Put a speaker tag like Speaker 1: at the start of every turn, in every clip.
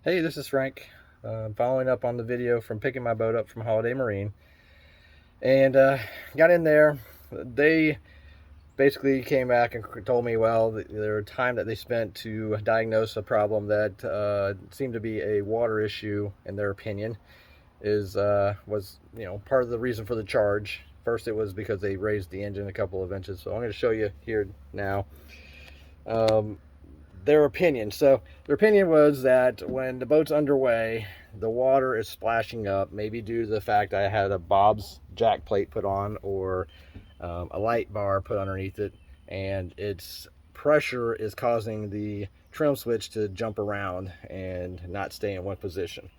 Speaker 1: Hey, this is Frank. Following up on the video from picking my boat up from Holiday Marine. And got in there. They basically came back and told me, well, their time that they spent to diagnose a problem that seemed to be a water issue, in their opinion, was part of the reason for the charge. First, it was because they raised the engine a couple of inches. So I'm going to show you here now. Their opinion. So their opinion was that when the boat's underway, the water is splashing up, maybe due to the fact I had a Bob's jack plate put on, or a light bar put underneath it, and its pressure is causing the trim switch to jump around and not stay in one position.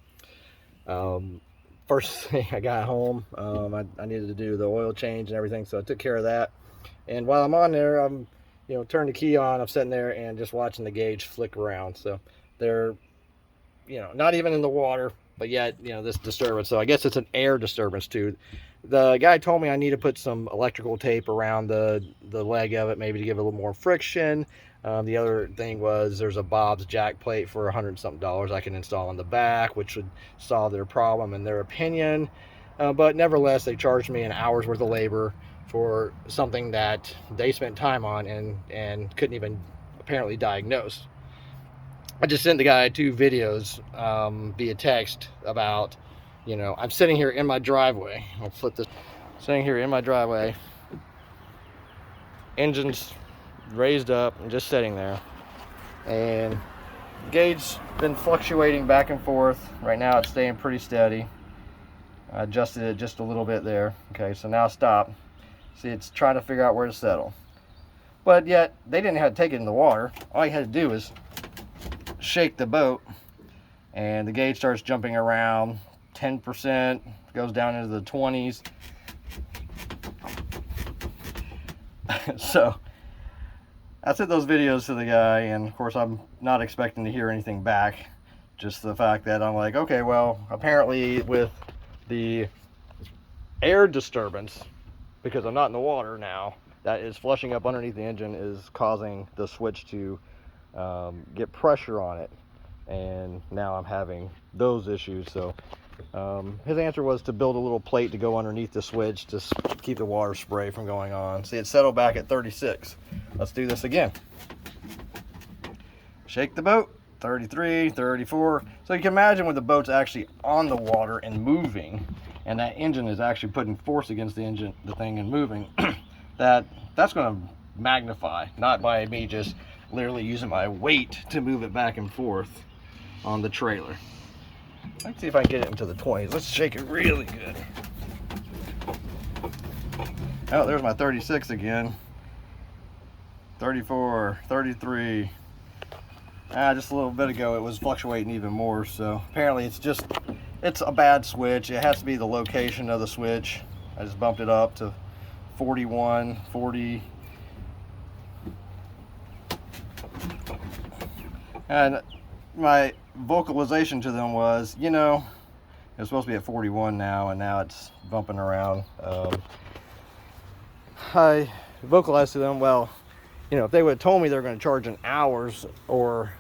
Speaker 1: First thing I got home, I needed to do the oil change and everything, so I took care of that. And while I'm on there, I'm turn the key on, I'm sitting there and just watching the gauge flick around. So they're not even in the water, but yet this disturbance. So I guess it's an air disturbance too. The guy told me I need to put some electrical tape around the leg of it, maybe to give it a little more friction. The other thing was there's a Bob's jack plate for $100-something I can install on the back, which would solve their problem in their opinion. But nevertheless, they charged me an hour's worth of labor for something that they spent time on and couldn't even apparently diagnose. I just sent the guy 2 videos via text about, I'm sitting here in my driveway. I'll flip this. Sitting here in my driveway, engine's raised up and just sitting there, and gauge's been fluctuating back and forth. Right now it's staying pretty steady. I adjusted it just a little bit there. Okay, so now stop. See, it's trying to figure out where to settle. But yet, they didn't have to take it in the water. All you had to do was shake the boat, and the gauge starts jumping around. 10%, goes down into the 20s. So, I sent those videos to the guy, and of course I'm not expecting to hear anything back. Just the fact that I'm like, okay, well, apparently with the air disturbance, because I'm not in the water now, that is flushing up underneath the engine, is causing the switch to get pressure on it, and now I'm having those issues. So his answer was to build a little plate to go underneath the switch to keep the water spray from going on. See, it settled back at 36. Let's do this again. Shake the boat. 33, 34. So you can imagine when the boat's actually on the water and moving, and that engine is actually putting force against the engine, the thing, and moving, that's going to magnify, not by me just literally using my weight to move it back and forth on the trailer. Let's see if I can get it into the 20s. Let's shake it really good. Oh, there's my 36 again. 34, 33. Just a little bit ago it was fluctuating even more, so apparently it's a bad switch. It has to be the location of the switch. I just bumped it up to 41, 40. And my vocalization to them was, it's supposed to be at 41 now, and now it's bumping around. I vocalized to them, well, if they would have told me they're going to charge an hour's, or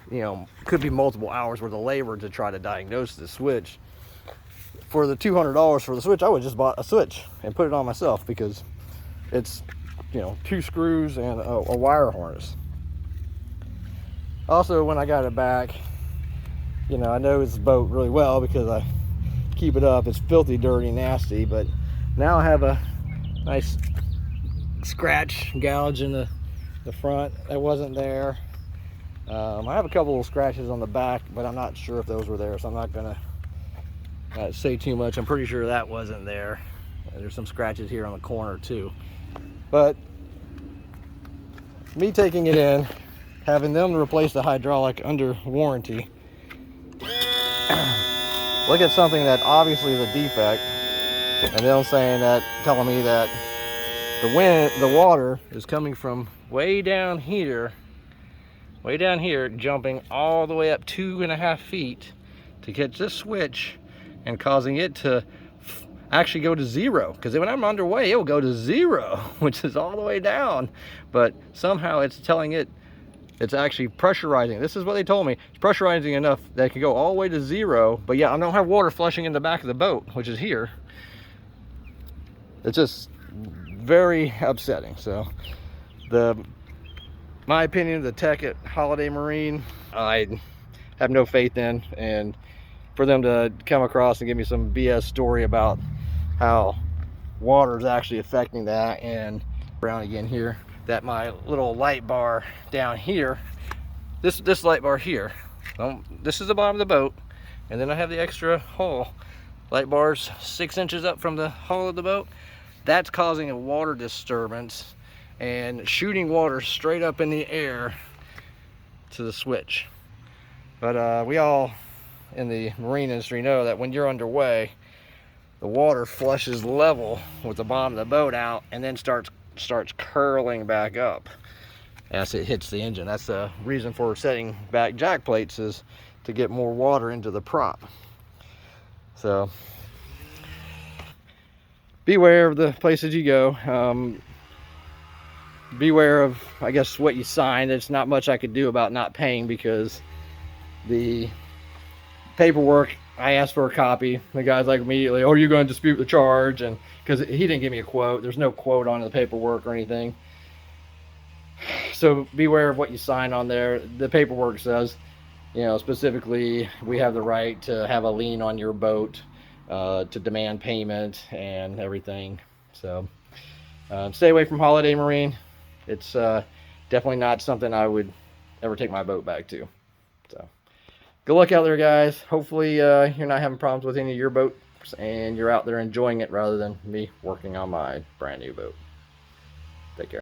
Speaker 1: could be multiple hours worth of labor to try to diagnose the switch, for the $200 for the switch, I would just bought a switch and put it on myself, because it's 2 screws and a wire harness. Also, when I got it back, I know this boat really well because I keep it up. It's filthy, dirty, nasty, but now I have a nice scratch gouge in the front that wasn't there. I have a couple of scratches on the back, but I'm not sure if those were there, so I'm not gonna say too much. I'm pretty sure that wasn't there. There's some scratches here on the corner too, but me taking it in, having them replace the hydraulic under warranty, look at something that obviously is a defect, and them telling me that the water is coming from way down here, jumping all the way up 2.5 feet to catch this switch and causing it to actually go to 0. Because when I'm underway, it will go to 0, which is all the way down. But somehow it's telling it It's actually pressurizing. This is what they told me. It's pressurizing enough that it can go all the way to 0, but yeah, I don't have water flushing in the back of the boat, which is here. It's just very upsetting. So my opinion, the tech at Holiday Marine, I have no faith in, and for them to come across and give me some BS story about how water is actually affecting that, and around again here, that my little light bar down here, this light bar here, this is the bottom of the boat, and then I have the extra hull light bars 6 inches up from the hull of the boat. That's causing a water disturbance and shooting water straight up in the air to the switch. But we all in the marine industry know that when you're underway, the water flushes level with the bottom of the boat out and then starts curling back up as it hits the engine. That's the reason for setting back jack plates, is to get more water into the prop. So beware of the places you go. Beware of, I guess, what you sign. There's not much I could do about not paying, because the paperwork, I asked for a copy. The guy's like immediately, oh, you're going to dispute the charge, and because he didn't give me a quote, there's no quote on the paperwork or anything. So beware of what you sign on there. The paperwork says, you know, specifically, we have the right to have a lien on your boat, to demand payment and everything. So stay away from Holiday Marine. It's definitely not something I would ever take my boat back to. So good luck out there, guys. Hopefully you're not having problems with any of your boats, and you're out there enjoying it rather than me working on my brand new boat.